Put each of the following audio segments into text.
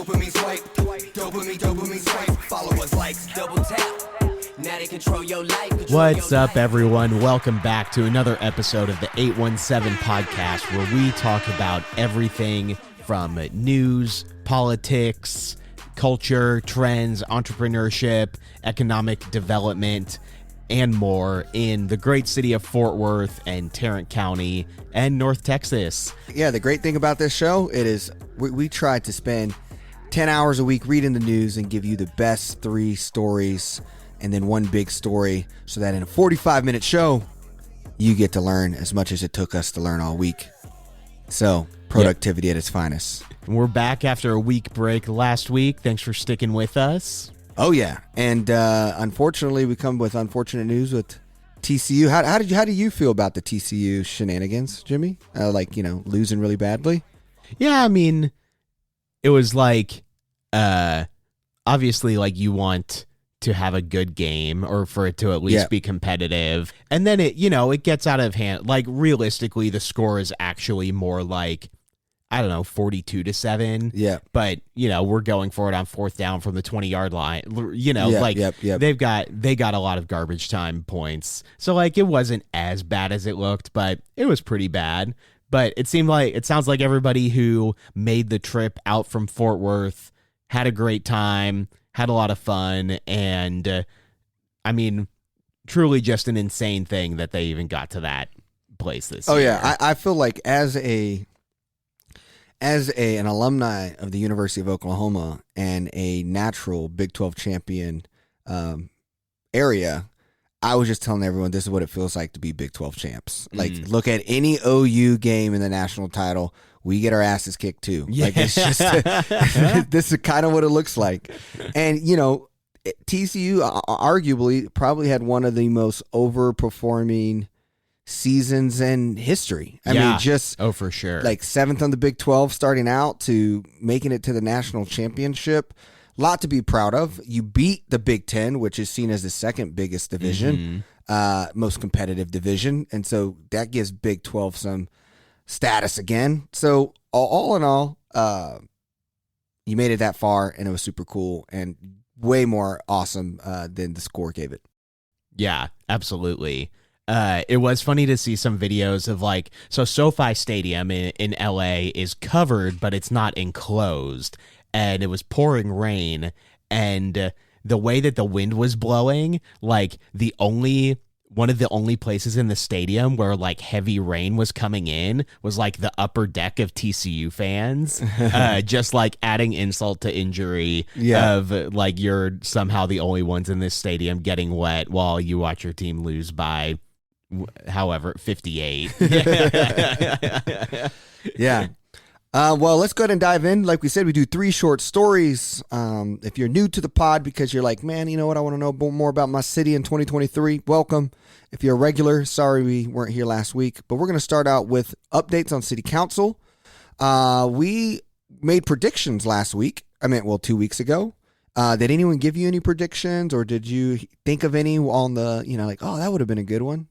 Dopamine swipe, dopamine swipe. Followers, likes, double tap. Now they control your life. What's up, everyone? Welcome back to another episode of the 817 podcast, where we talk about everything from news, politics, culture, trends, entrepreneurship, economic development, and more in the great city of Fort Worth and Tarrant County and North Texas. Yeah, the great thing about this show, it is we try to spend 10 hours a week reading the news and give you the best 3 stories and then one big story, so that in a 45-minute show, you get to learn as much as it took us to learn all week. So, productivity at its finest. We're back after a week break last week. Thanks for sticking with us. Oh, yeah. And unfortunately, we come with unfortunate news with TCU. How do you feel about the TCU shenanigans, Jimmy? Losing really badly? Yeah, I mean, it was like, obviously, like, you want to have a good game or for it to at least be competitive. And then it gets out of hand. Like, realistically, the score is actually more like, 42-7. Yeah. But, we're going for it on 4th down from the 20-yard line. They got a lot of garbage time points. So, like, it wasn't as bad as it looked, but it was pretty bad. But it sounds like everybody who made the trip out from Fort Worth had a great time, had a lot of fun, and truly just an insane thing that they even got to that place this year. Oh, yeah. I feel like as an alumni of the University of Oklahoma and a natural Big 12 champion area, I was just telling everyone this is what it feels like to be Big 12 champs. Like, look at any OU game in the national title, we get our asses kicked too. Yeah. Like, it's just this is kind of what it looks like. And TCU arguably probably had one of the most overperforming seasons in history. I mean, for sure. Like 7th on the Big 12 starting out to making it to the national championship. Lot to be proud of. You beat the Big 10, which is seen as the second biggest division, most competitive division. And so that gives Big 12 some status again. So all in all, you made it that far, and it was super cool and way more awesome than the score gave it. Yeah, absolutely. It was funny to see some videos of SoFi Stadium in LA is covered, but it's not enclosed. And it was pouring rain, and the way that the wind was blowing, like one of the only places in the stadium where heavy rain was coming in was the upper deck of TCU fans, just adding insult to injury of you're somehow the only ones in this stadium getting wet while you watch your team lose by however 58. Yeah. Well, let's go ahead and dive in. Like we said, we do 3 short stories. If you're new to the pod because you're like, man, you know what? I want to know more about my city in 2023. Welcome. If you're a regular, sorry we weren't here last week, but we're going to start out with updates on city council. We made predictions last week. 2 weeks ago. Did anyone give you any predictions, or did you think of any on the, that would have been a good one?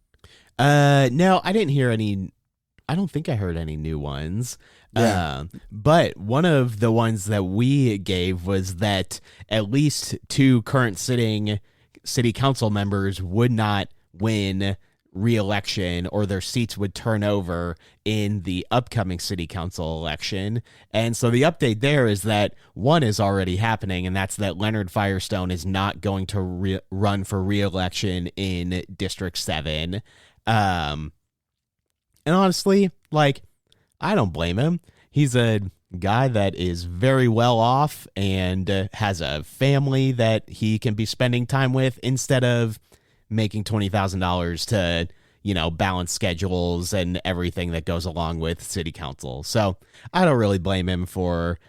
No, I didn't hear any. I don't think I heard any new ones. Yeah. But one of the ones that we gave was that at least 2 current sitting city council members would not win re-election, or their seats would turn over in the upcoming city council election. And so the update there is that one is already happening, and that's that Leonard Firestone is not going to run for re-election in District 7. And honestly, I don't blame him. He's a guy that is very well off and has a family that he can be spending time with instead of making $20,000 to, balance schedules and everything that goes along with city council. So I don't really blame him for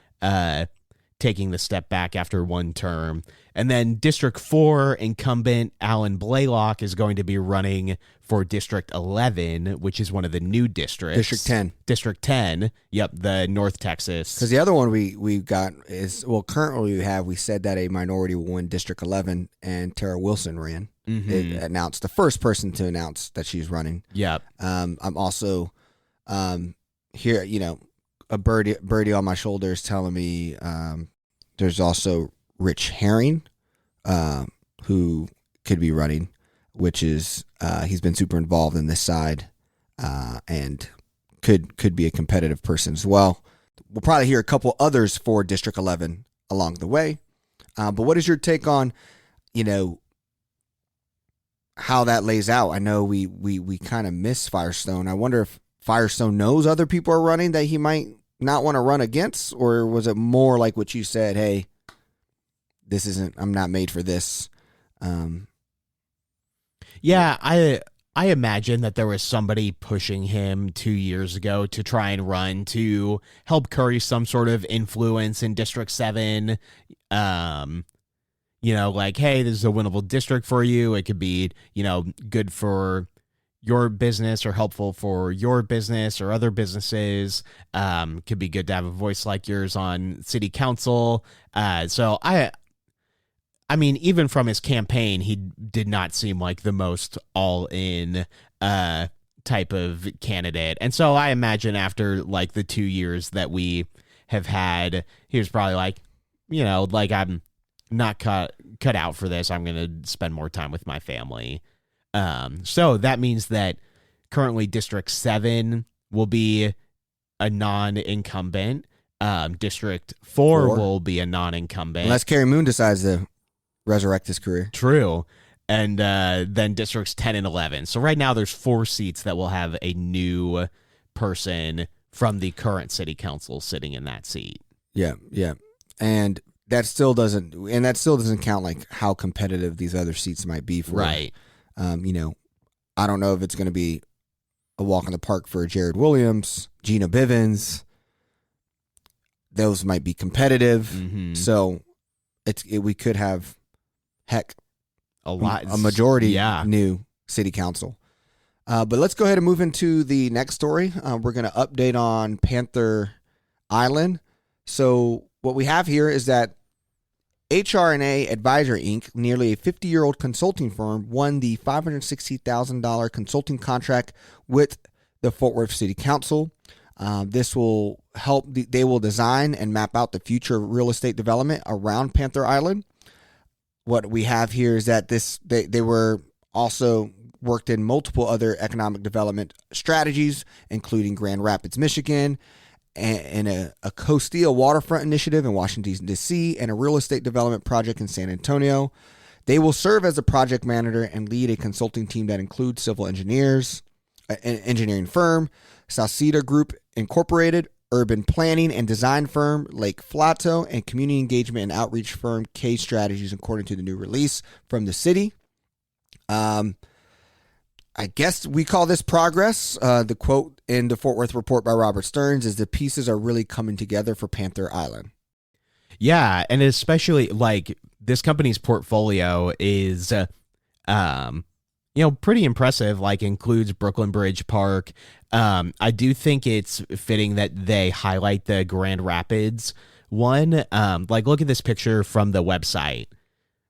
taking the step back after one term. And then District 4 incumbent Alan Blaylock is going to be running for District 11, which is one of the new districts. District 10. District 10. Yep, the North Texas. Because the other one we got is, currently we said that a minority will win District 11, and Tara Wilson ran. Mm-hmm. It announced, the first person to announce that she's running. Yep. I'm also here, a birdie on my shoulder is telling me There's also Rich Herring, who could be running, which is he's been super involved in this side and could be a competitive person as well. We'll probably hear a couple others for District 11 along the way. But what is your take on, how that lays out? I know we kind of miss Firestone. I wonder if Firestone knows other people are running that he might not want to run against, or was it more like what you said, hey, I'm not made for this. Yeah, I imagine that there was somebody pushing him 2 years ago to try and run to help curry some sort of influence in District 7. Like, hey, this is a winnable district for you. It could be, good for your business or helpful for your business or other businesses. Could be good to have a voice like yours on city council. So I mean, even from his campaign, he did not seem like the most all-in type of candidate. And so I imagine after, like, the 2 years that we have had, he was probably like, I'm not cut out for this. I'm going to spend more time with my family. So that means that currently District 7 will be a non-incumbent. District 4 will be a non-incumbent. Unless Carrie Moon decides to resurrect his career. True. And then Districts 10 and 11. So right now there's 4 seats that will have a new person from the current city council sitting in that seat. Yeah. And that still doesn't count like how competitive these other seats might be for. Right. I don't know if it's going to be a walk in the park for Jared Williams, Gina Bivens. Those might be competitive. Mm-hmm. So we could have a majority new city council. But let's go ahead and move into the next story. We're going to update on Panther Island. So what we have here is that HR&A Advisor Inc., nearly a 50-year-old consulting firm, won the $560,000 consulting contract with the Fort Worth City Council. This will help. They will design and map out the future real estate development around Panther Island. What we have here is that they were also worked in multiple other economic development strategies, including Grand Rapids, Michigan, and a coastal waterfront initiative in Washington, D.C., and a real estate development project in San Antonio. They will serve as a project manager and lead a consulting team that includes civil engineers, an engineering firm, Salceda Group Incorporated, urban planning and design firm Lake Flato, and community engagement and outreach firm K Strategies, according to the new release from the city. I guess we call this progress. The quote in the Fort Worth report by Robert Stearns is the pieces are really coming together for Panther Island. Yeah, and especially like this company's portfolio is pretty impressive, like includes Brooklyn Bridge Park. I do think it's fitting that they highlight the Grand Rapids one. Like look at this picture from the website.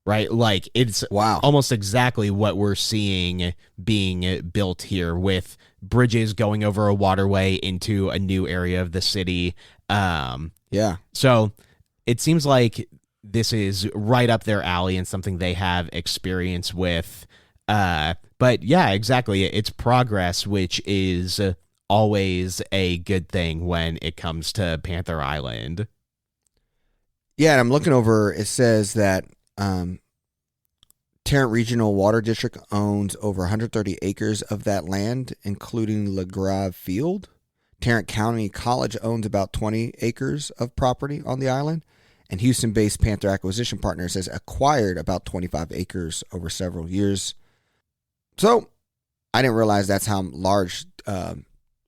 Right? Like it's almost exactly what we're seeing being built here, with bridges going over a waterway into a new area of the city. So it seems like this is right up their alley and something they have experience with. But yeah, exactly. It's progress, which is always a good thing when it comes to Panther Island. Yeah, and I'm looking over, it says that Tarrant Regional Water District owns over 130 acres of that land, including LaGrave Field. Tarrant County College owns about 20 acres of property on the island, and Houston-based Panther Acquisition Partners has acquired about 25 acres over several years. So I didn't realize that's how large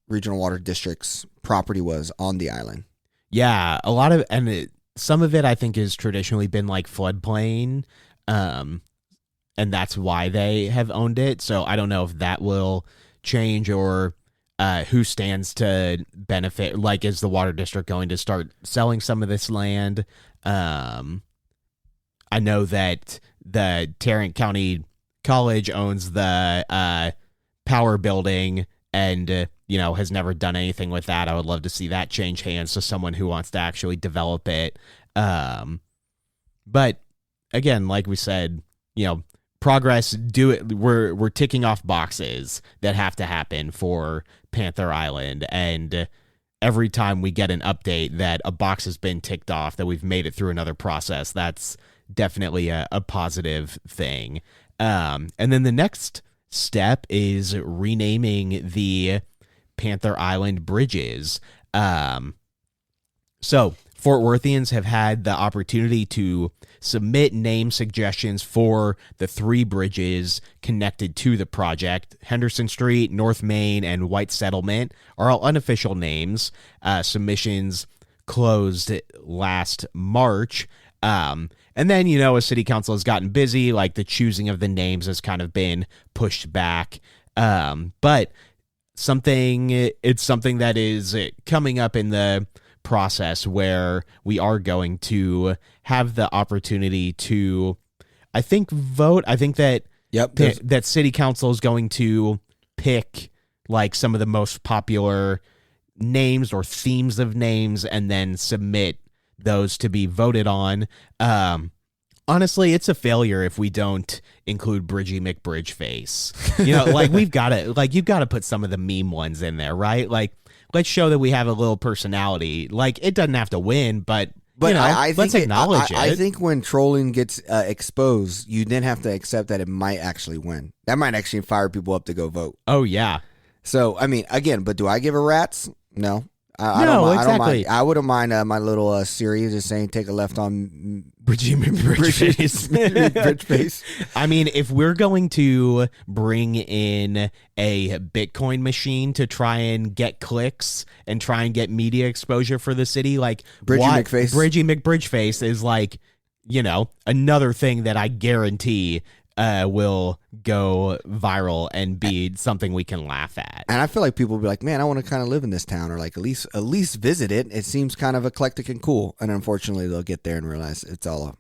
Regional Water District's property was on the island. Yeah, a lot of, and some of it I think has traditionally been like floodplain, and that's why they have owned it. So I don't know if that will change or who stands to benefit. Like, is the water district going to start selling some of this land? I know that the Tarrant County College owns the power building and, has never done anything with that. I would love to see that change hands to someone who wants to actually develop it. But again, like we said, progress, we're ticking off boxes that have to happen for Panther Island, and every time we get an update that a box has been ticked off, that we've made it through another process, that's definitely a positive thing. And then the next step is renaming the Panther Island bridges. So Fort Worthians have had the opportunity to submit name suggestions for the 3 bridges connected to the project. Henderson Street, North Main, and White Settlement are all unofficial names. Submissions closed last March. And then, as city council has gotten busy, like the choosing of the names has kind of been pushed back. But it's something that is coming up in the process where we are going to have the opportunity to, I think, vote. I think that that city council is going to pick like some of the most popular names or themes of names and then submit those to be voted on. Honestly, it's a failure if we don't include Bridgie McBridgeface. We've got to, you've got to put some of the meme ones in there, right? Like, let's show that we have a little personality. Like, it doesn't have to win, but I let's acknowledge it. I think when trolling gets exposed, you then have to accept that it might actually win. That might actually fire people up to go vote. Oh, yeah. So, I mean, again, but do I give a rat's? No. I exactly. don't mind. I wouldn't mind my little Siri just saying take a left on Bridgie McBridgeface. I mean, if we're going to bring in a Bitcoin machine to try and get clicks and try and get media exposure for the city, like Bridgie McBridgeface is like, another thing that I guarantee will go viral and be something we can laugh at. And I feel like people will be like, man, I want to kind of live in this town, or like at least visit it. It seems kind of eclectic and cool. And unfortunately, they'll get there and realize it's all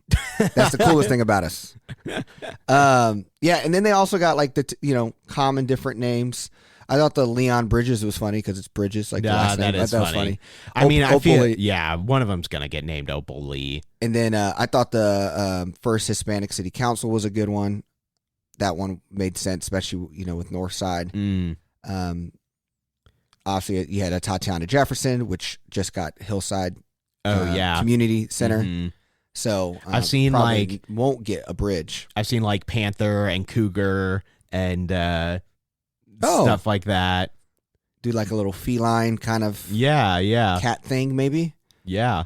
that's the coolest thing about us. Yeah, and then they also got like the common different names. I thought the Leon Bridges was funny because it's Bridges. Like the last name. That is funny. I feel one of them's gonna get named Opal Lee. And then I thought the first Hispanic City Council was a good one. That one made sense, especially with Northside. Obviously, you had a Tatiana Jefferson, which just got Hillside. Community Center. Mm-hmm. So I've seen won't get a bridge. I've seen like Panther and Cougar and stuff like that. Do like a little feline kind of cat thing, maybe. Yeah.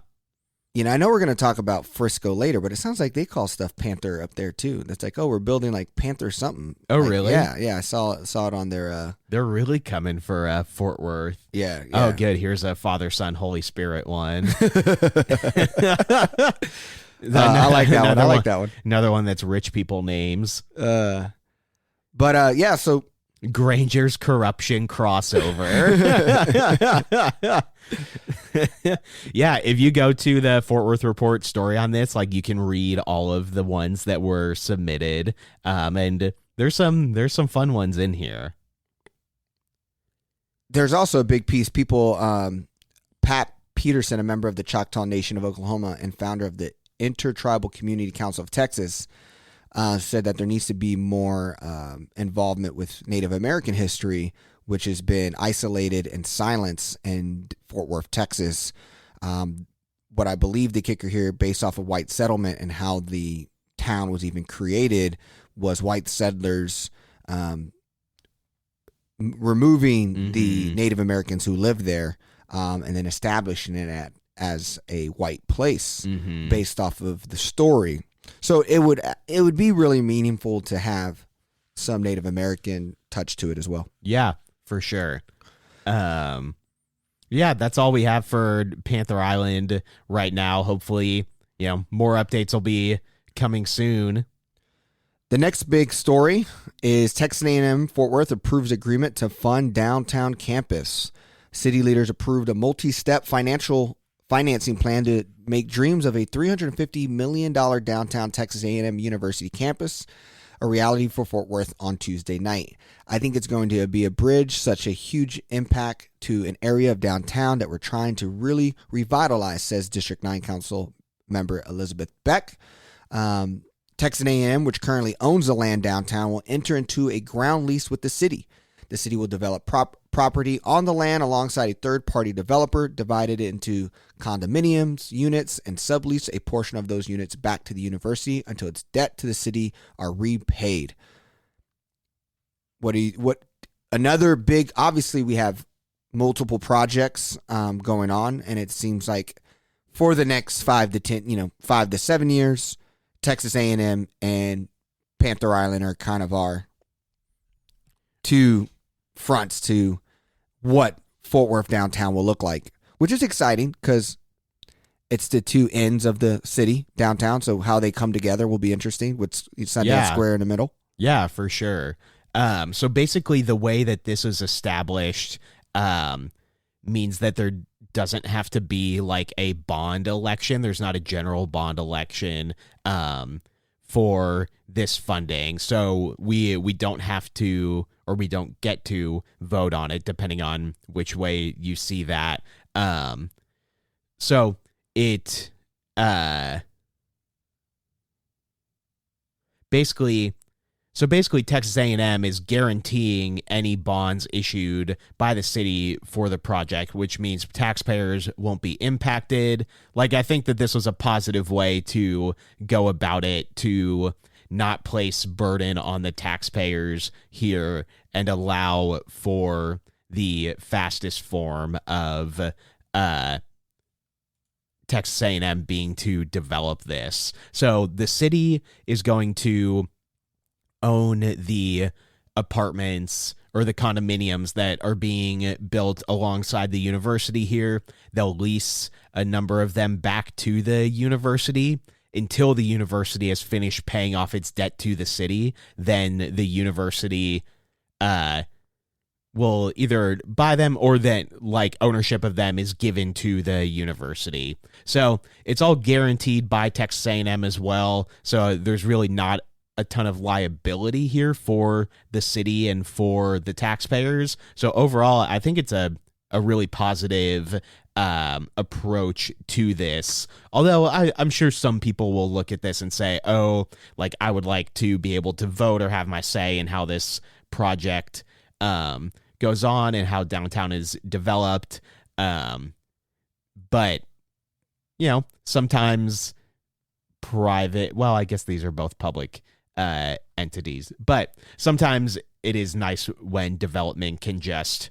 I know we're going to talk about Frisco later, but it sounds like they call stuff Panther up there too. That's like, we're building like Panther something. Oh, really? Yeah. I saw it on their. They're really coming for Fort Worth. Yeah. Oh, good. Here's a Father, Son, Holy Spirit one. I like that one. I like that one. Another one that's rich people names. So Granger's corruption crossover. Yeah, if you go to the Fort Worth Report story on this, you can read all of the ones that were submitted, and there's some fun ones in here. There's also a big piece. People, Pat Peterson, a member of the Choctaw Nation of Oklahoma and founder of the Intertribal Community Council of Texas, said that there needs to be more involvement with Native American history, which has been isolated and silenced in Fort Worth, Texas. What I believe the kicker here, based off of white settlement and how the town was even created, was white settlers removing the Native Americans who lived there and then establishing it as a white place based off of the story. So it would be really meaningful to have some Native American touch to it as well. Yeah, for sure. That's all we have for Panther Island right now. Hopefully, more updates will be coming soon. The next big story is Texas A&M Fort Worth approves agreement to fund downtown campus. City leaders approved a multi-step financing plan to make dreams of a $350 million downtown Texas A&M University campus a reality for Fort Worth on Tuesday night. I think it's going to be a bridge, such a huge impact to an area of downtown that we're trying to really revitalize, says District 9 Council member Elizabeth Beck. Texas A&M, which currently owns the land downtown, will enter into a ground lease with the city. The city will develop property on the land alongside a third-party developer, divided into condominiums, units, and sublease a portion of those units back to the university until its debt to the city are repaid. Another big, obviously we have multiple projects going on, and it seems like for the next 5 to 7 years, Texas A&M and Panther Island are kind of our two fronts to what Fort Worth downtown will look like, which is exciting because it's the two ends of the city downtown. So how they come together will be interesting with Sundance Square in the middle. Yeah, for sure. So basically the way that this is established means that there doesn't have to be like a bond election. There's not a general bond election for this funding. So we don't have to, or we don't get to vote on it, depending on which way you see that. So it basically Texas A&M is guaranteeing any bonds issued by the city for the project, which means taxpayers won't be impacted. Like, I think that this was a positive way to go about it, to not place burden on the taxpayers here and allow for the fastest form of Texas A&M being to develop this. So the city is going to own the apartments or the condominiums that are being built alongside the university here. They'll lease a number of them back to the university until the university has finished paying off its debt to the city. Then the university will either buy them, or then like ownership of them is given to the university. So it's all guaranteed by Texas A&M as well. So there's really not a ton of liability here for the city and for the taxpayers. So overall, I think it's a really positive approach to this. Although I'm sure some people will look at this and say, oh, like I would like to be able to vote or have my say in how this project goes on and how downtown is developed. But, you know, sometimes private, well, I guess these are both public entities, but sometimes it is nice when development can just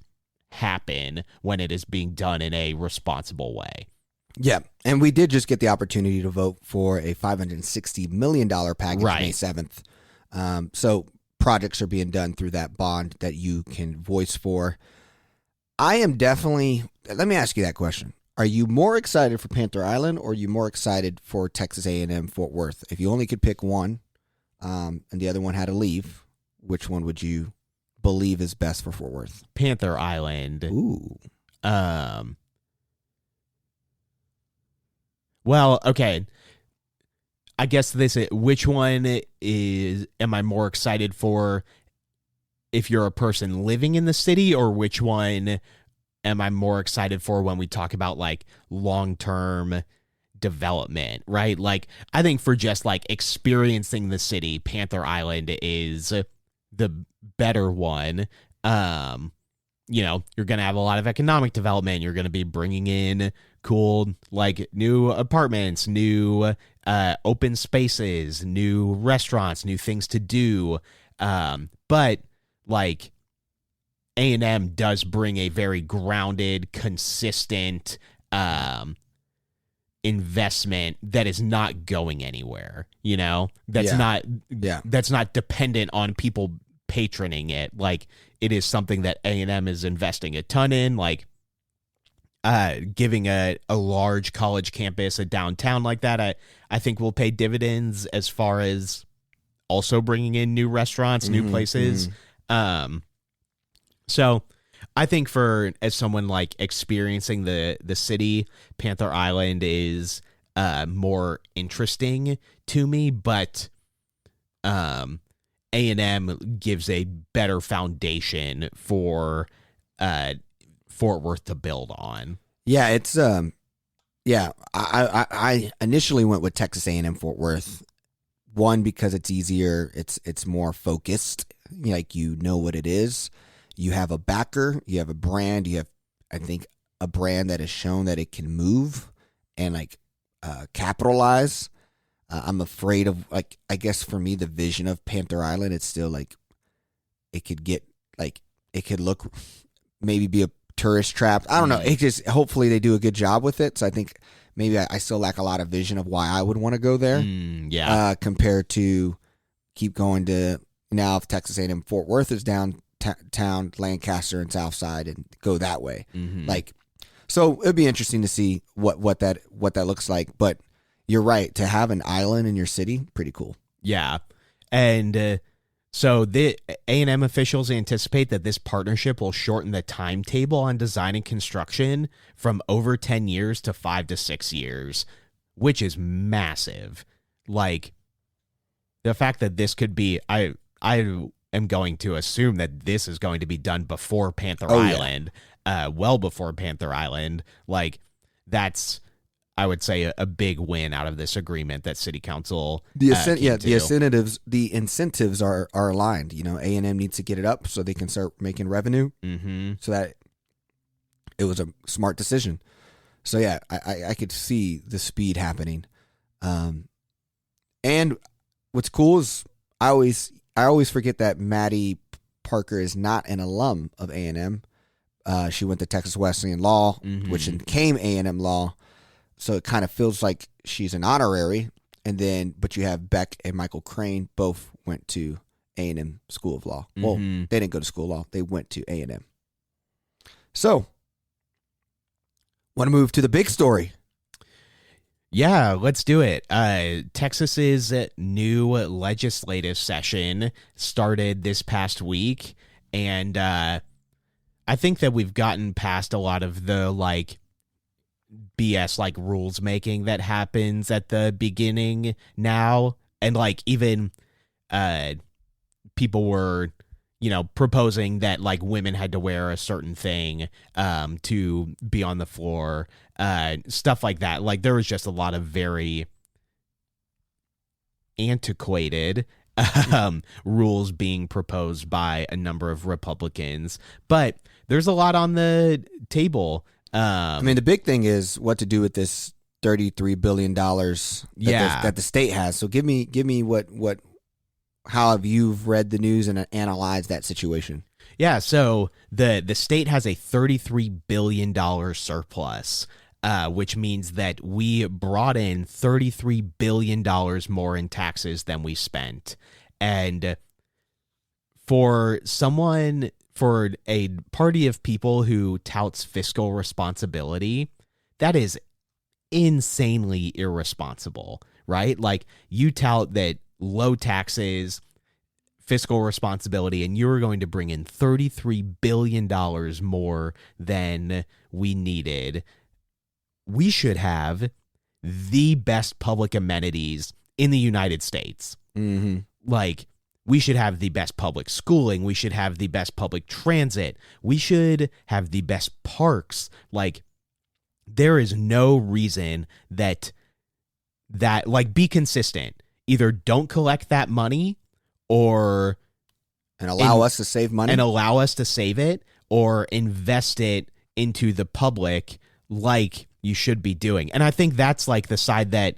happen when it is being done in a responsible way. Yeah, and we did just get the opportunity to vote for a $560 million package May 7th. So projects are being done through that bond that you can voice for. I am definitely, let me ask you that question. Are you more excited for Panther Island, or are you more excited for Texas A&M Fort Worth? If you only could pick one, and the other one had to leave, which one would you believe is best for Fort Worth? Panther Island. Ooh. Well, okay. I guess which one am I more excited for if you're a person living in the city, or which one am I more excited for when we talk about like long-term development, right? Like, I think for just like experiencing the city, Panther Island is the better one. You know, you're going to have a lot of economic development. You're going to be bringing in cool, like, new apartments, new open spaces, new restaurants, new things to do. But like, A&M does bring a very grounded, consistent investment that is not going anywhere, you know? That's not dependent on people patroning it. Like, it is something that A&M is investing a ton in, like giving a large college campus, a downtown like that, I think will pay dividends as far as also bringing in new restaurants, new places. So I think as someone like experiencing the city, Panther Island is more interesting to me, but A&M gives a better foundation for Fort Worth to build on. Yeah, it's I initially went with Texas A&M Fort Worth, One, because it's easier, it's more focused, like you know what it is. You have a backer, you have a brand, you have, I think, a brand that has shown that it can move and like capitalize. I'm afraid of, like, I guess for me, the vision of Panther Island, it's still like it could get, like, it could look, maybe be a tourist trap. I don't know. It just, hopefully they do a good job with it. So I think maybe I still lack a lot of vision of why I would want to go there. Compared to keep going to, now if Texas A&M Fort Worth is downtown, Lancaster and Southside, and go that way. Like, so it'd be interesting to see what that looks like. But you're right, to have an island in your city, pretty cool. Yeah. And so the A&M officials anticipate that this partnership will shorten the timetable on design and construction from over 10 years to 5 to 6 years, which is massive. Like, the fact that this could be, I am going to assume that this is going to be done before Panther Island, well before Panther Island. Like, that's, I would say, a big win out of this agreement that City Council the incentives are aligned. You know, A&M needs to get it up so they can start making revenue. So that it was a smart decision. So yeah, I could see the speed happening. And what's cool is I always forget that Mattie Parker is not an alum of A&M. She went to Texas Wesleyan Law, which became A&M Law. So it kind of feels like she's an honorary. And then, but you have Beck and Michael Crane, both went to A&M School of Law. Well, they didn't go to School of Law. They went to A&M. So, want to move to the big story. Yeah, let's do it. Texas's new legislative session started this past week. And I think that we've gotten past a lot of the, like, BS, like, rules making that happens at the beginning now. And, like, even people were, you know, proposing that, like, women had to wear a certain thing to be on the floor, stuff like that. Like, there was just a lot of very antiquated rules being proposed by a number of Republicans. But there's a lot on the table. I mean, the big thing is what to do with this $33 billion that the state has. So give me how have you read the news and analyzed that situation? Yeah, so the state has a $33 billion surplus, which means that we brought in $33 billion more in taxes than we spent. And for a party of people who touts fiscal responsibility, that is insanely irresponsible, right? Like, you tout that low taxes, fiscal responsibility, and you're going to bring in $33 billion more than we needed. We should have the best public amenities in the United States. Like, we should have the best public schooling. We should have the best public transit. We should have the best parks. Like, there is no reason that like, be consistent. Either don't collect that money and allow us to save money and allow us to save it, or invest it into the public like you should be doing. And I think that's, like, the side that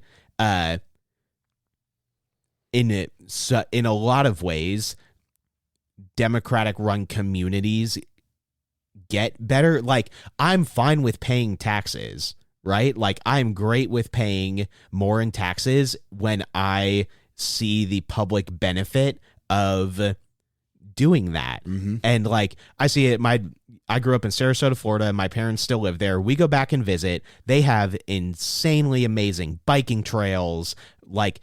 in a lot of ways, Democratic-run communities get better. Like, I'm fine with paying taxes, right? Like, I'm great with paying more in taxes when I see the public benefit of doing that. And, like, I see it. I grew up in Sarasota, Florida, and my parents still live there. We go back and visit. They have insanely amazing biking trails, like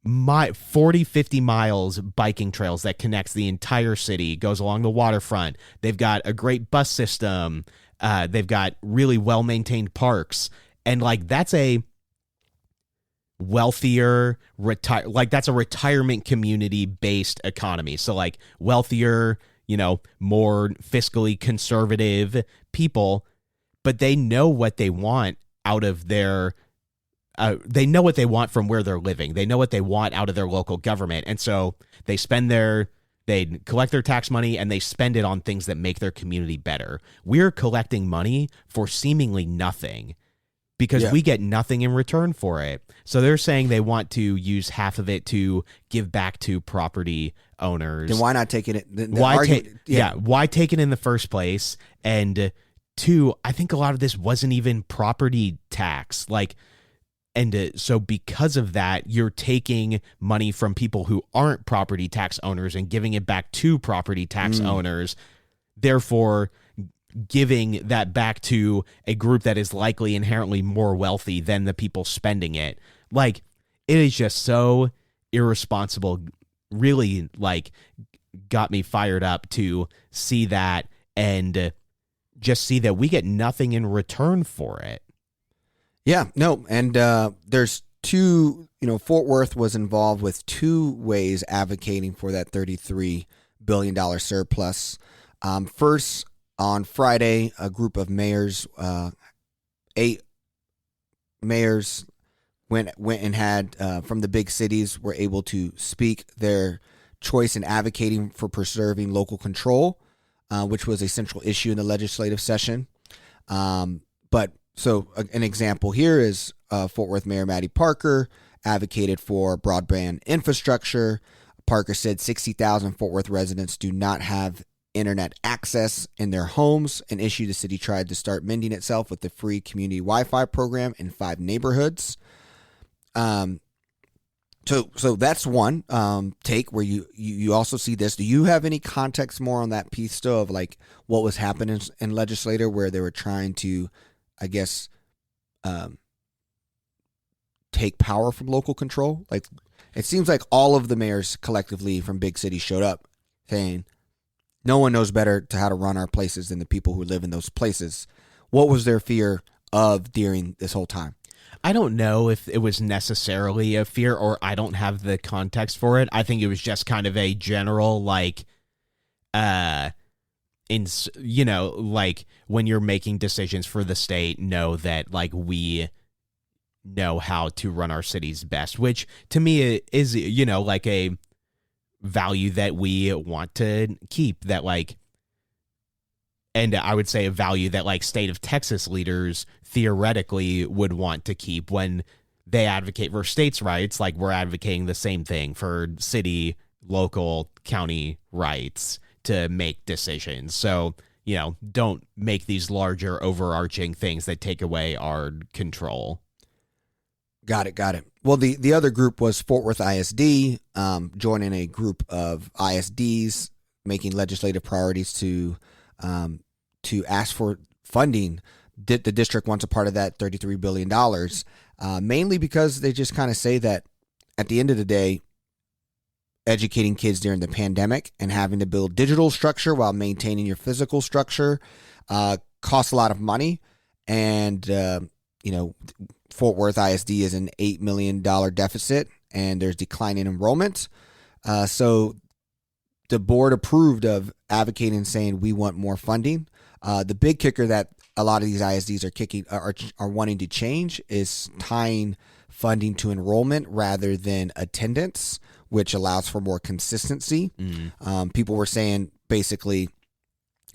50 miles biking trails that connects the entire city, goes along the waterfront. They've got a great bus system. They've got really well-maintained parks. And, like, that's a wealthier, that's a retirement community-based economy. So, like, wealthier, you know, more fiscally conservative people, but they know what they want out of their they know what they want from where they're living. They know what they want out of their local government. And so they collect their tax money and they spend it on things that make their community better. We're collecting money for seemingly nothing because we get nothing in return for it. So they're saying they want to use half of it to give back to property owners. Then why not take it? Why take it in the first place? And two, I think a lot of this wasn't even property tax. So because of that, you're taking money from people who aren't property tax owners and giving it back to property tax owners, therefore giving that back to a group that is likely inherently more wealthy than the people spending it. It is just so irresponsible, really, got me fired up to see that and just see that we get nothing in return for it. Yeah, no, and there's two, Fort Worth was involved with two ways advocating for that $33 billion surplus. First, on Friday, a group of mayors, 8 mayors went and had, from the big cities, were able to speak their choice in advocating for preserving local control, which was a central issue in the legislative session. So an example here is Fort Worth Mayor Mattie Parker advocated for broadband infrastructure. Parker said 60,000 Fort Worth residents do not have internet access in their homes, an issue the city tried to start mending itself with the free community Wi-Fi program in 5 neighborhoods. So that's one take where you also see this. Do you have any context more on that piece still of what was happening in legislature where they were trying to, I guess, take power from local control? It seems like all of the mayors collectively from big cities showed up saying, no one knows better how to run our places than the people who live in those places. What was their fear of during this whole time? I don't know if it was necessarily a fear, or I don't have the context for it. I think it was just kind of a general, when you're making decisions for the state, know that we know how to run our cities best, which to me is, a value that we want to keep, that and I would say a value that state of Texas leaders theoretically would want to keep when they advocate for states' rights. We're advocating the same thing for city, local, county rights to make decisions. So, don't make these larger overarching things that take away our control. Got it. Well, the other group was Fort Worth ISD, joining a group of ISDs, making legislative priorities to ask for funding. The district wants a part of that $33 billion, mainly because they just kind of say that at the end of the day, educating kids during the pandemic and having to build digital structure while maintaining your physical structure costs a lot of money. And, Fort Worth ISD is an $8 million deficit and there's declining enrollment. So the board approved of advocating, saying we want more funding. The big kicker that a lot of these ISDs are wanting to change is tying funding to enrollment rather than attendance, which allows for more consistency. People were saying basically,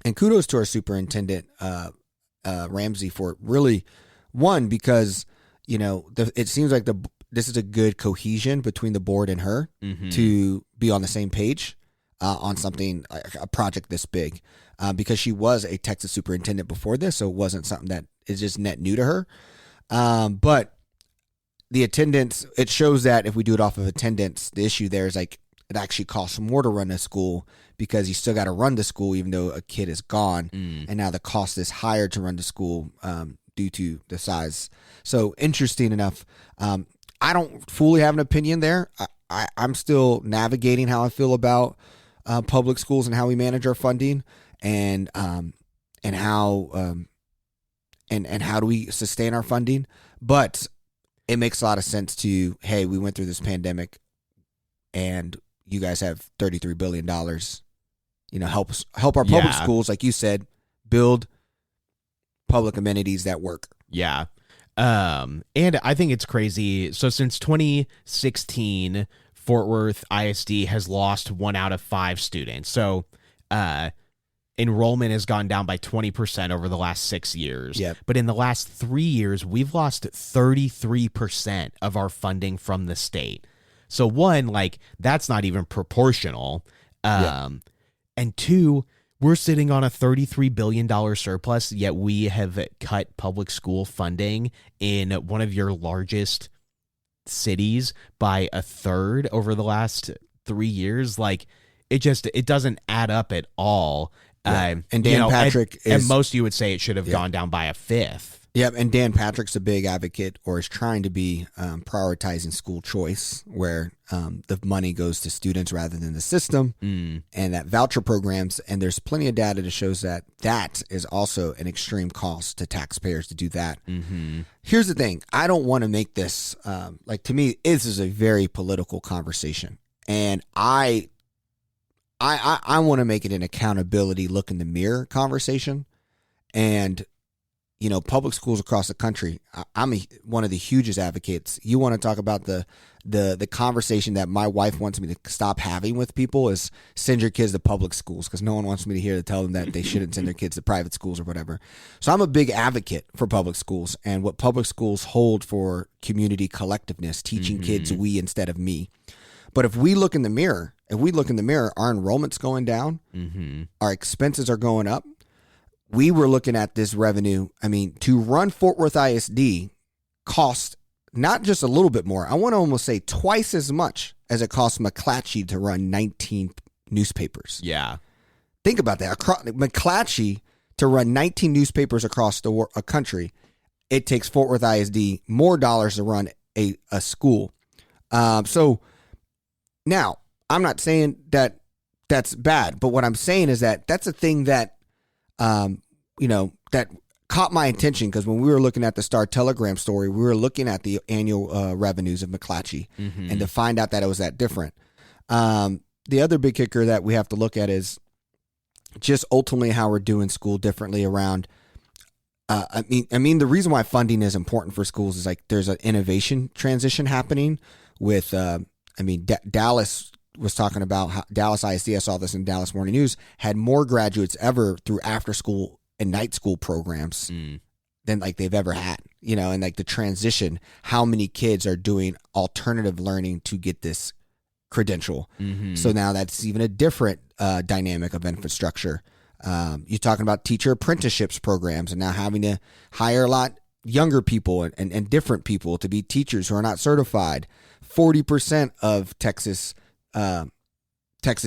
and kudos to our superintendent Ramsey for really because it seems like this is a good cohesion between the board and her to be on the same page on something, a project this big, because she was a Texas superintendent before this, so it wasn't something that is just net new to her. But the attendance, it shows that if we do it off of attendance, the issue there is it actually costs more to run a school because you still got to run the school even though a kid is gone, and now the cost is higher to run the school due to the size. So interesting enough. I don't fully have an opinion there. I'm still navigating how I feel about public schools and how we manage our funding, and how do we sustain our funding. But it makes a lot of sense to, hey, we went through this pandemic, and you guys have $33 billion. Help our public schools, like you said, build public amenities that work. Yeah. And I think it's crazy. So since 2016, Fort Worth ISD has lost 1 out of 5 students. So, enrollment has gone down by 20% over the last 6 years. Yep. But in the last 3 years, we've lost 33% of our funding from the state. So one, like, that's not even proportional. And two, we're sitting on a $33 billion surplus, yet we have cut public school funding in one of your largest cities by a third over the last 3 years. Like, it doesn't add up at all. Yeah. And Dan Patrick at most you would say it should have gone down by a fifth. Yep, and Dan Patrick's a big advocate, or is trying to be, prioritizing school choice, where the money goes to students rather than the system, and that voucher programs. And there's plenty of data that shows that that is also an extreme cost to taxpayers to do that. Here's the thing: I don't want to make this to me, this is a very political conversation, and I want to make it an accountability, look in the mirror conversation. And public schools across the country, I'm one of the hugest advocates. You want to talk about the conversation that my wife wants me to stop having with people is send your kids to public schools, because no one wants me to hear to tell them that they shouldn't send their kids to private schools or whatever. So I'm a big advocate for public schools and what public schools hold for community collectiveness, teaching kids we instead of me. But if we look in the mirror, our enrollment's going down, our expenses are going up. We were looking at this revenue. I mean, to run Fort Worth ISD cost not just a little bit more. I want to almost say twice as much as it cost McClatchy to run 19 newspapers. Yeah. Think about that. McClatchy, to run 19 newspapers across the country, it takes Fort Worth ISD more dollars to run a school. So now, I'm not saying that that's bad, but what I'm saying is that that's a thing that that caught my attention, because when we were looking at the Star Telegram story, we were looking at the annual revenues of McClatchy, and to find out that it was that different. The other big kicker that we have to look at is just ultimately how we're doing school differently around. I mean, the reason why funding is important for schools is like there's an innovation transition happening with. Dallas was talking about how Dallas ISD, I saw this in Dallas Morning News, had more graduates ever through after school and night school programs than like they've ever had, and like the transition, how many kids are doing alternative learning to get this credential. So now that's even a different dynamic of infrastructure. You're talking about teacher apprenticeships programs and now having to hire a lot younger people and different people to be teachers who are not certified. 40% of Texas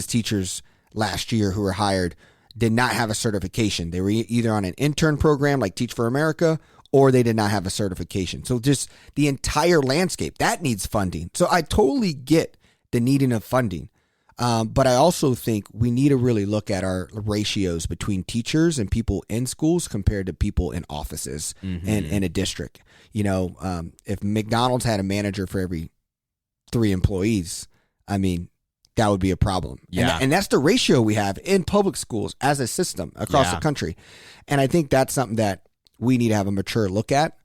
teachers last year who were hired did not have a certification. They were either on an intern program like Teach for America, or they did not have a certification. So just the entire landscape, that needs funding. So I totally get the needing of funding. But I also think we need to really look at our ratios between teachers and people in schools compared to people in offices and in a district. If McDonald's had a manager for every 3 employees, I mean, that would be a problem. Yeah. And that's the ratio we have in public schools as a system across the country. And I think that's something that we need to have a mature look at.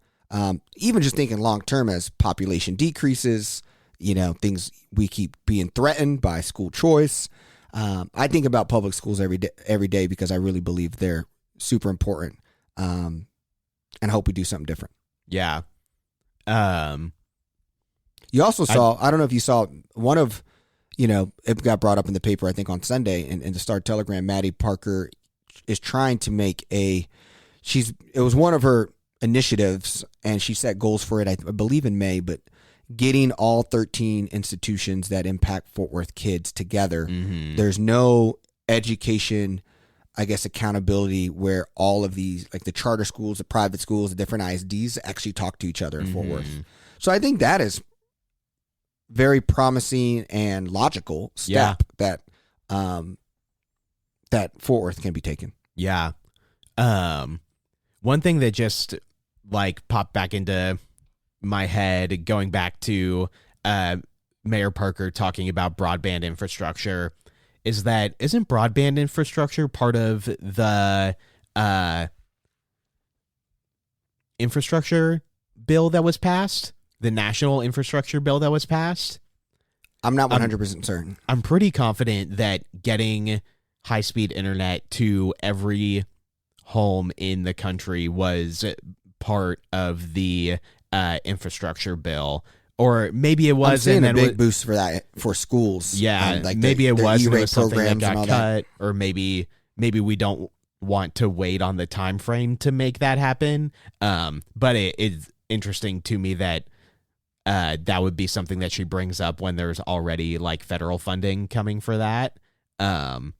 Even just thinking long term as population decreases, things, we keep being threatened by school choice. I think about public schools every day because I really believe they're super important, and hope we do something different. Yeah. You also saw, I don't know if you saw one of, it got brought up in the paper, I think on Sunday in the Star Telegram. Mattie Parker is trying to make it was one of her initiatives, and she set goals for it, I believe in May, but getting all 13 institutions that impact Fort Worth kids together. There's no education, I guess, accountability where all of these, like the charter schools, the private schools, the different ISDs actually talk to each other in Fort Worth. So I think that is very promising and logical step that Fort Worth can be taken. Yeah. One thing that just like popped back into my head, going back to Mayor Parker talking about broadband infrastructure, is that isn't broadband infrastructure part of the infrastructure bill that was passed, the national infrastructure bill that was passed. I'm not 100% certain. I'm pretty confident that getting high-speed internet to every home in the country was part of the infrastructure bill. Or maybe it was. I'm seeing and a then big boost for that for schools. Yeah, like maybe it was, and it was something that got and all cut, or maybe we don't want to wait on the time frame to make that happen. But it is interesting to me that that would be something that she brings up when there's already like federal funding coming for that. Of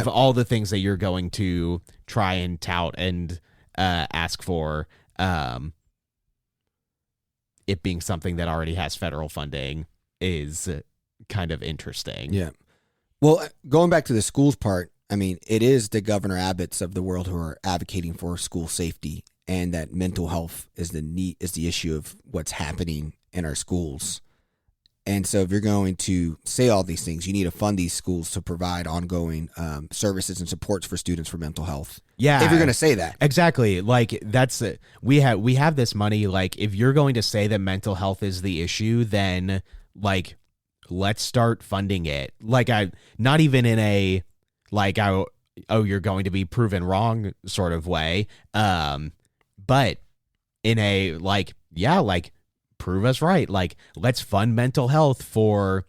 all the things that you're going to try and tout and ask for, it being something that already has federal funding is kind of interesting. Yeah. Well, going back to the schools part, I mean, it is the Governor Abbotts of the world who are advocating for school safety, and that mental health is the issue of what's happening in our schools. And so if you're going to say all these things, you need to fund these schools to provide ongoing services and supports for students for mental health. Yeah. If you're going to say that. Exactly. Like that's we have this money. Like if you're going to say that mental health is the issue, then like let's start funding it. Like not even in a like you're going to be proven wrong sort of way. But in a like prove us right. Like, let's fund mental health for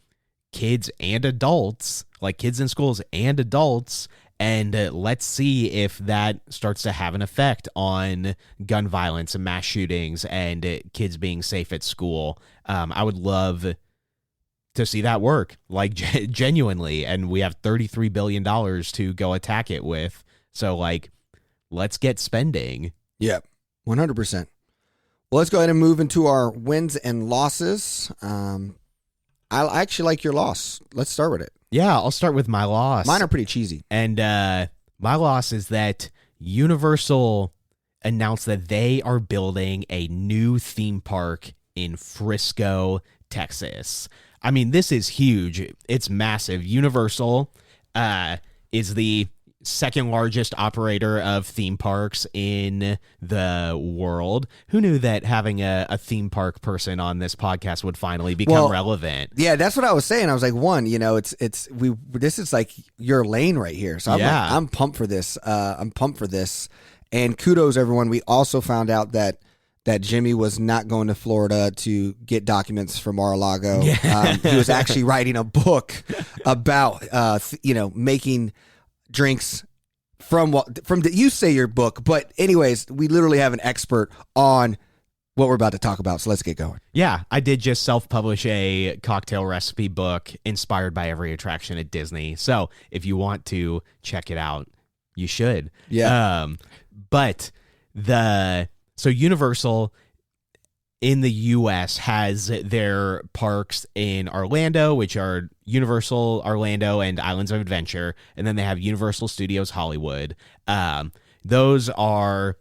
kids and adults, like kids in schools and adults, and let's see if that starts to have an effect on gun violence and mass shootings and kids being safe at school. I would love to see that work, like genuinely, and we have $33 billion to go attack it with. So, like, let's get spending. Yeah, 100%. Well, let's go ahead and move into our wins and losses. I actually like your loss. Let's start with it. Yeah, I'll start with my loss. Mine are pretty cheesy. And my loss is that Universal announced that they are building a new theme park in Frisco, Texas. I mean, this is huge. It's massive. Universal is the second largest operator of theme parks in the world. Who knew that having a theme park person on this podcast would finally become relevant? Yeah, that's what I was saying. I was like, this is like your lane right here. So I'm pumped for this. I'm pumped for this. And kudos, everyone. We also found out that Jimmy was not going to Florida to get documents from Mar-a-Lago. Yeah. He was actually writing a book about making drinks you say your book, but anyways, we literally have an expert on what we're about to talk about, so let's get going. Yeah, I did just self-publish a cocktail recipe book inspired by every attraction at Disney, so if you want to check it out, you should. Yeah. So Universal in the U.S. has their parks in Orlando, which are Universal Orlando and Islands of Adventure, and then they have Universal Studios Hollywood. Those are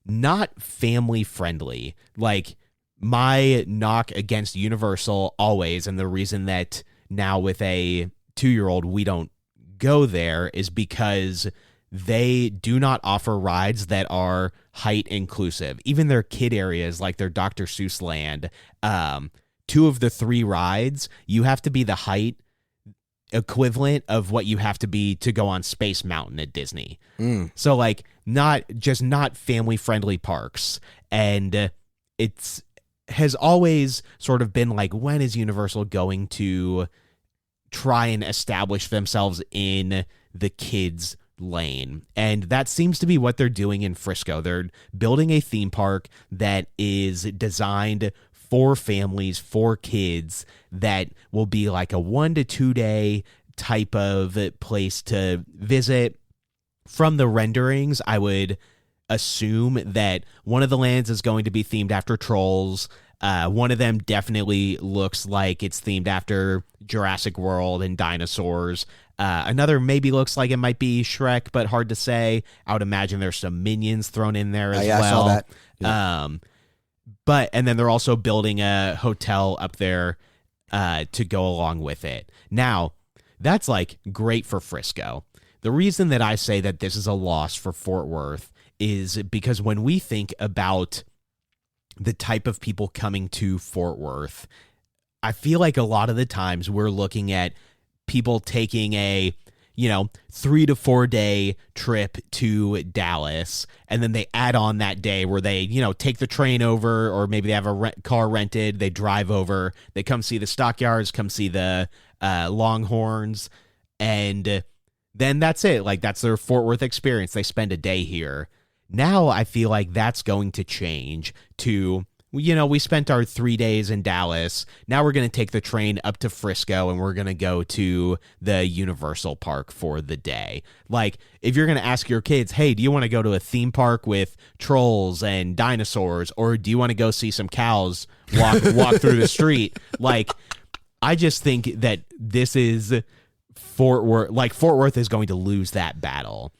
not family friendly. Like, my knock against Universal always, and the reason that now with a 2-year-old we don't go there, is because they do not offer rides that are height inclusive. Even their kid areas, like their Dr. Seuss land, 2 of the 3 rides, you have to be the height equivalent of what you have to be to go on Space Mountain at Disney. So like not family friendly parks. And it's has always sort of been like, when is Universal going to try and establish themselves in the kids lane? And that seems to be what they're doing in Frisco. They're building a theme park that is designed for families, for kids, that will be like a 1 to 2 day type of place to visit. From the renderings, I would assume that one of the lands is going to be themed after Trolls. One of them definitely looks like it's themed after Jurassic World and dinosaurs. Another maybe looks like it might be Shrek, but hard to say. I would imagine there's some Minions thrown in there as well. I saw that. Yeah. And then they're also building a hotel up there to go along with it. Now, that's like great for Frisco. The reason that I say that this is a loss for Fort Worth is because when we think about the type of people coming to Fort Worth, I feel like a lot of the times we're looking at people taking a 3 to 4 day trip to Dallas, and then they add on that day where they, take the train over, or maybe they have a car rented, they drive over, they come see the stockyards, come see the Longhorns, and then that's it. Like, that's their Fort Worth experience. They spend a day here. Now I feel like that's going to change to, we spent our 3 days in Dallas. Now we're going to take the train up to Frisco, and we're going to go to the Universal Park for the day. Like, if you're going to ask your kids, hey, do you want to go to a theme park with trolls and dinosaurs, or do you want to go see some cows walk through the street? Like, I just think that this is Fort Worth. Like, Fort Worth is going to lose that battle.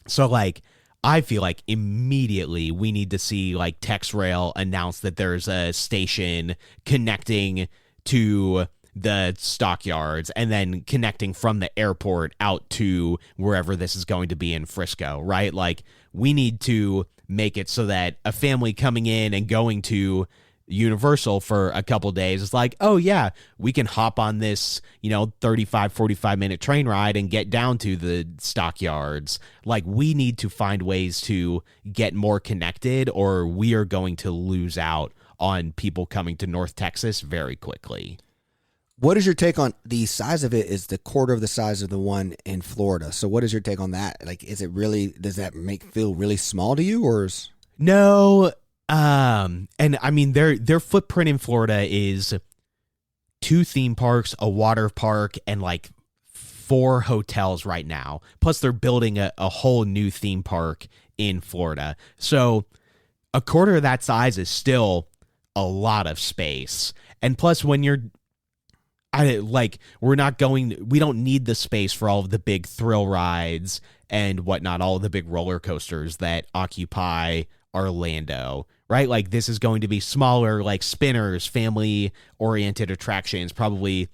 So, like, I feel like immediately we need to see, like, TexRail announce that there's a station connecting to the stockyards and then connecting from the airport out to wherever this is going to be in Frisco, right? Like, we need to make it so that a family coming in and going to Universal for a couple days is like, oh yeah, we can hop on this 35-45 minute train ride and get down to the stockyards. Like, we need to find ways to get more connected, or we are going to lose out on people coming to North Texas very quickly. What is your take on the size of it? Is the quarter of the size of the one in Florida? So what is your take on that? Like, is it really, does that feel really small to you, or is... No. And I mean, their footprint in Florida is 2 theme parks, a water park, and like 4 hotels right now. Plus they're building a whole new theme park in Florida. So a quarter of that size is still a lot of space. And plus, when we don't need the space for all of the big thrill rides and whatnot, all of the big roller coasters that occupy Orlando, right? Like, this is going to be smaller, like spinners, family-oriented attractions, probably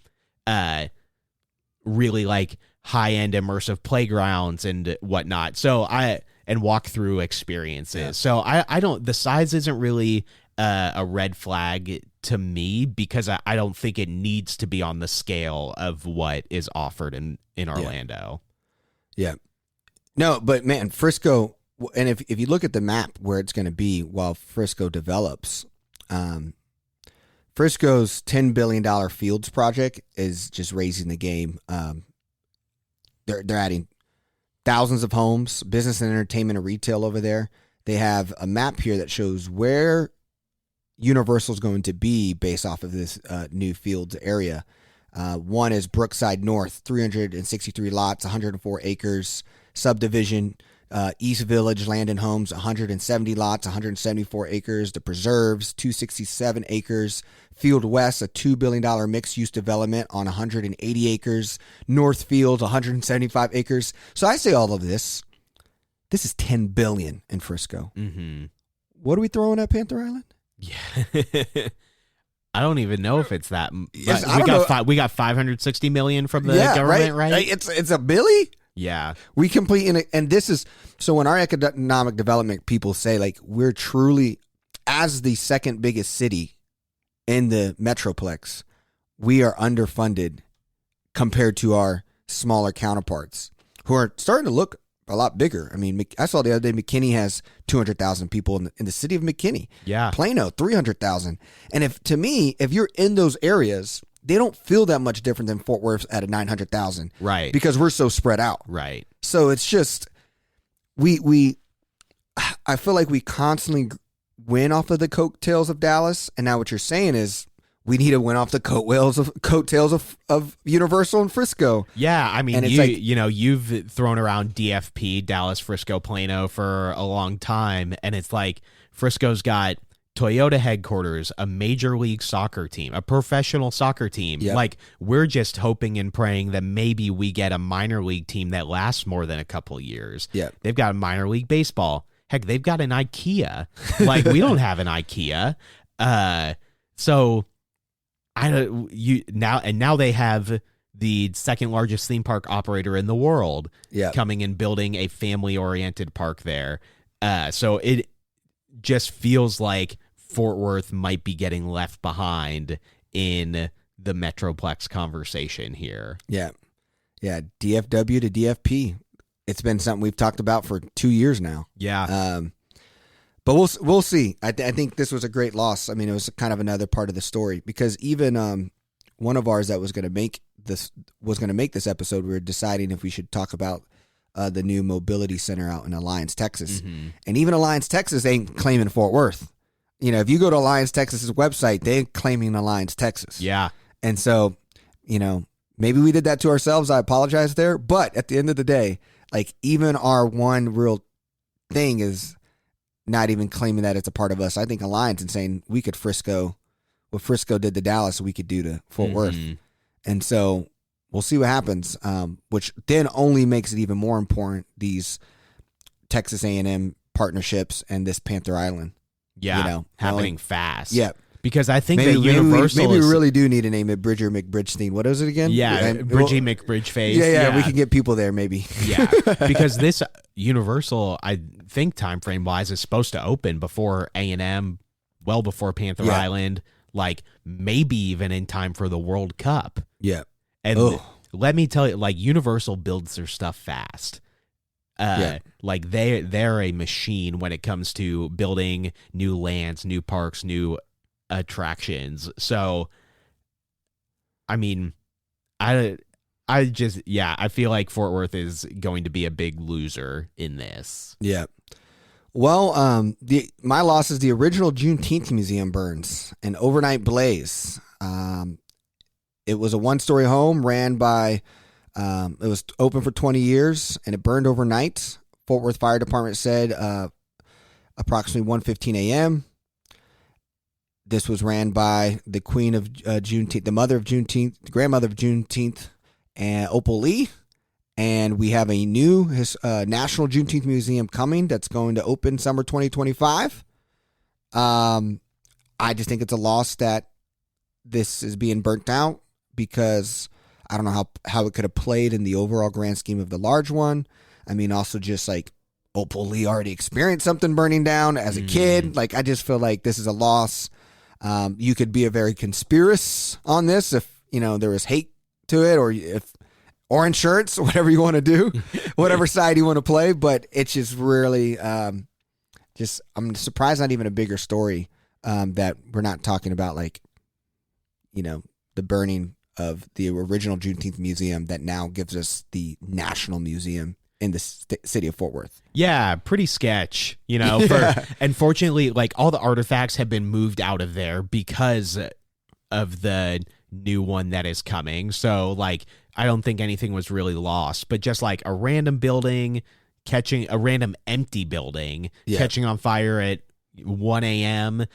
really like high-end immersive playgrounds and whatnot. So and walk-through experiences. Yeah. So I don't, the size isn't really a red flag to me, because I don't think it needs to be on the scale of what is offered in Orlando. Yeah. No, but man, Frisco, and if you look at the map where it's going to be while Frisco develops, Frisco's $10 billion Fields project is just raising the game. They're adding thousands of homes, business and entertainment and retail over there. They have a map here that shows where Universal is going to be based off of this new Fields area. One is Brookside North, 363 lots, 104 acres, subdivision. East Village Land and Homes, 170 lots, 174 acres. The Preserves, 267 acres. Field West, a $2 billion mixed-use development on 180 acres. Northfield, 175 acres. So I say all of this. This is $10 billion in Frisco. Mm-hmm. What are we throwing at Panther Island? Yeah. I don't even know if it's that. Yes, we got $560 million from the government, right? It's a billy. Yeah. We complete, and this is, so when our economic development people say, like, we're truly, as the second biggest city in the Metroplex, we are underfunded compared to our smaller counterparts who are starting to look a lot bigger. I mean, I saw the other day McKinney has 200,000 people in the city of McKinney. Yeah. Plano, 300,000. And if you're in those areas, they don't feel that much different than Fort Worth at a 900,000. Right. Because we're so spread out. Right. So it's just, I feel like we constantly win off of the coattails of Dallas. And now what you're saying is we need to win off the coattails of Universal and Frisco. Yeah. I mean, and it's you've thrown around DFP, Dallas, Frisco, Plano for a long time. And it's like Frisco's got Toyota headquarters, a major league soccer team, a professional soccer team. Yep. Like, we're just hoping and praying that maybe we get a minor league team that lasts more than a couple years. Yeah. They've got a minor league baseball. Heck, they've got an IKEA. Like, we don't have an IKEA. So now they have the second largest theme park operator in the world coming and building a family oriented park there. So it just feels like Fort Worth might be getting left behind in the Metroplex conversation here. Yeah. Yeah. DFW to DFP. It's been something we've talked about for 2 years now. Yeah. But we'll see. I think this was a great loss. I mean, it was kind of another part of the story because even one of ours that was going to make this episode, we were deciding if we should talk about the new mobility center out in Alliance, Texas. Mm-hmm. And even Alliance, Texas ain't claiming Fort Worth. You know, if you go to Alliance, Texas's website, they're claiming Alliance, Texas. Yeah. And so, you know, maybe we did that to ourselves. I apologize there. But at the end of the day, like even our one real thing is not even claiming that it's a part of us. I think Alliance and saying we could what Frisco did to Dallas, we could do to Fort Worth. And so we'll see what happens, which then only makes it even more important, these Texas A&M partnerships and this Panther Island. Yeah, you know, happening fast. Yeah. Because I think maybe, that Universal maybe we really do need to name it Bridger McBridgestein. What is it again? Yeah, Bridgie McBridge phase. Yeah, we can get people there maybe. Yeah, because this Universal, I think time frame wise, is supposed to open before A&M, well before Panther Island, like maybe even in time for the World Cup. Yeah. And let me tell you, like Universal builds their stuff fast. Like they're a machine when it comes to building new lands, new parks, new attractions. So I mean, I feel like Fort Worth is going to be a big loser in this. Yeah. Well, my loss is the original Juneteenth Museum burns, an overnight blaze. It was a one-story home ran by, it was open for 20 years, and it burned overnight. Fort Worth Fire Department said approximately 1:15 a.m. This was ran by the Queen of Juneteenth, the mother of Juneteenth, the grandmother of Juneteenth, and Opal Lee. And we have a new National Juneteenth Museum coming that's going to open summer 2025. I just think it's a loss that this is being burnt out because I don't know how it could have played in the overall grand scheme of the large one. I mean, also just like Opal Lee already experienced something burning down as a kid. Like, I just feel like this is a loss. You could be a very conspiracy on this if, you know, there was hate to it or insurance, whatever you want to do, whatever side you want to play. But it's just really I'm surprised not even a bigger story that we're not talking about, like, you know, the burning of the original Juneteenth Museum that now gives us the National Museum in the city of Fort Worth. Yeah, pretty sketch, you know. Unfortunately, like all the artifacts have been moved out of there because of the new one that is coming. So, like, I don't think anything was really lost, but just like a random building catching a random empty building catching on fire at 1 a.m.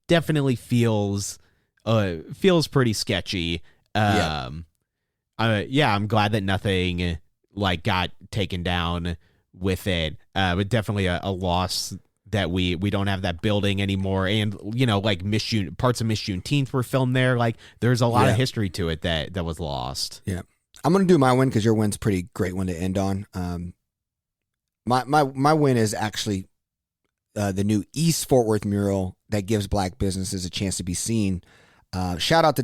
Definitely feels pretty sketchy. I'm glad that nothing like got taken down with it. But definitely a loss that we don't have that building anymore. And, you know, like parts of Miss Juneteenth were filmed there. Like, there's a lot of history to it that was lost. Yeah. I'm going to do my win because your win's a pretty great one to end on. My win is actually the new East Fort Worth mural that gives black businesses a chance to be seen. Shout out to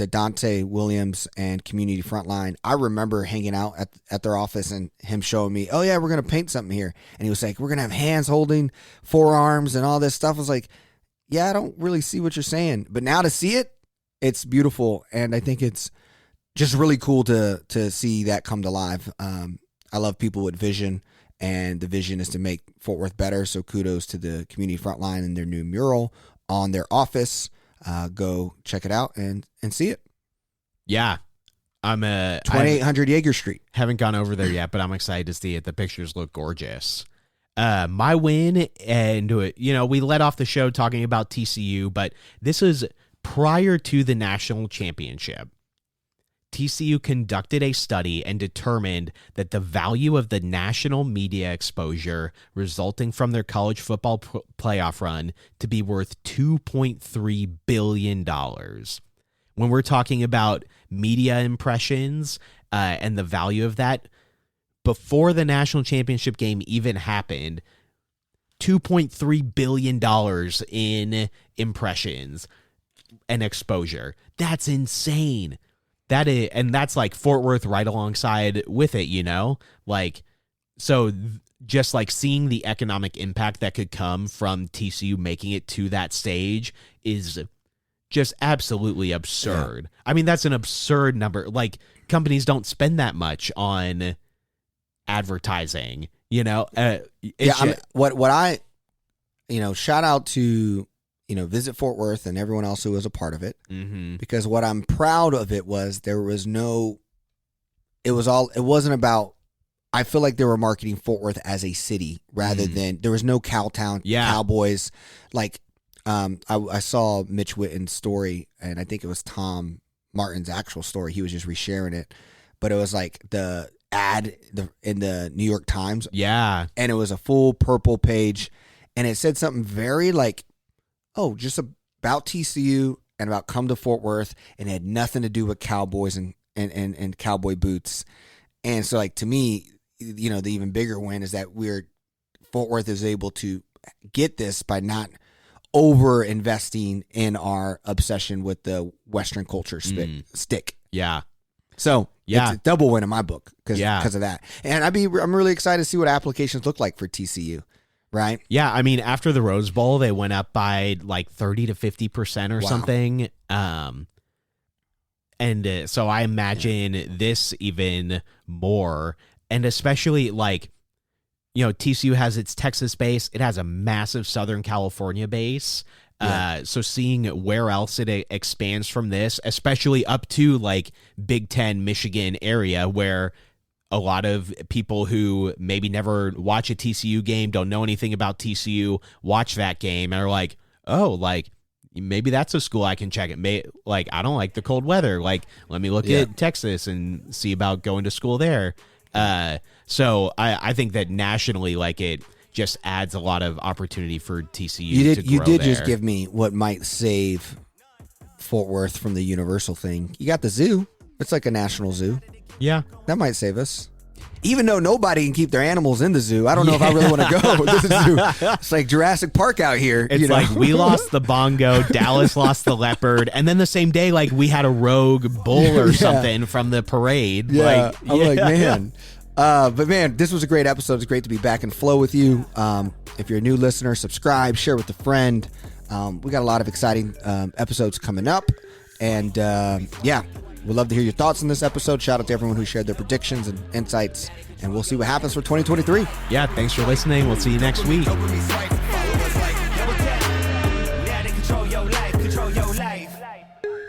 Dante Williams and Community Frontline. I remember hanging out at their office and him showing me, oh yeah, we're going to paint something here. And he was like, we're going to have hands holding forearms and all this stuff. I was like, yeah, I don't really see what you're saying. But now to see it, it's beautiful. And I think it's just really cool to see that come to life. I love people with vision, and the vision is to make Fort Worth better. So kudos to the Community Frontline and their new mural on their office. Go check it out and see it. Yeah. I'm 2800 Yeager Street. Haven't gone over there yet, but I'm excited to see it. The pictures look gorgeous. My win, and, you know, we led off the show talking about TCU, but this is prior to the national championship. TCU conducted a study and determined that the value of the national media exposure resulting from their college football playoff run to be worth $2.3 billion. When we're talking about media impressions and the value of that, before the national championship game even happened, $2.3 billion in impressions and exposure. That's insane. That is, and that's like Fort Worth right alongside with it, like, so just like seeing the economic impact that could come from TCU making it to that stage is just absolutely absurd. Yeah. I mean, that's an absurd number. Like, companies don't spend that much on advertising, shout out to, Visit Fort Worth and everyone else who was a part of it, because what I'm proud of it was it wasn't about, I feel like they were marketing Fort Worth as a city rather than, there was no Cowtown, Cowboys. Like, I saw Mitch Witten's story, and I think it was Tom Martin's actual story. He was just resharing it, but it was like the ad in the New York Times. Yeah. And it was a full purple page, and it said something very like, just about TCU and about come to Fort Worth, and it had nothing to do with Cowboys and cowboy boots. And so, like, to me, the even bigger win is that Fort Worth is able to get this by not over investing in our obsession with the Western culture stick. Yeah. So it's a double win in my book because of that. And I'm really excited to see what applications look like for TCU. Right. Yeah. I mean, after the Rose Bowl, they went up by like 30 to 50% or something. And so I imagine this even more. And especially like, TCU has its Texas base. It has a massive Southern California base. So seeing where else it expands from this, especially up to like Big Ten, Michigan area, where a lot of people who maybe never watch a TCU game, don't know anything about TCU, watch that game and are like, oh, like maybe that's a school I can check it. Like, I don't like the cold weather. Like, let me look at Texas and see about going to school there. So I think that nationally, like, it just adds a lot of opportunity for TCU to grow. You did just give me what might save Fort Worth from the Universal thing. You got the zoo. It's like a national zoo. Yeah. That might save us. Even though nobody can keep their animals in the zoo, I don't know if I really want to go to the zoo. It's like Jurassic Park out here. It's like we lost the bongo, Dallas lost the leopard, and then the same day, like, we had a rogue bull or something from the parade. Yeah. I'm like, man. But man, this was a great episode. It's great to be back in flow with you. If you're a new listener, subscribe, share with a friend. We got a lot of exciting episodes coming up. And we'd love to hear your thoughts on this episode. Shout out to everyone who shared their predictions and insights. And we'll see what happens for 2023. Yeah, thanks for listening. We'll see you next week.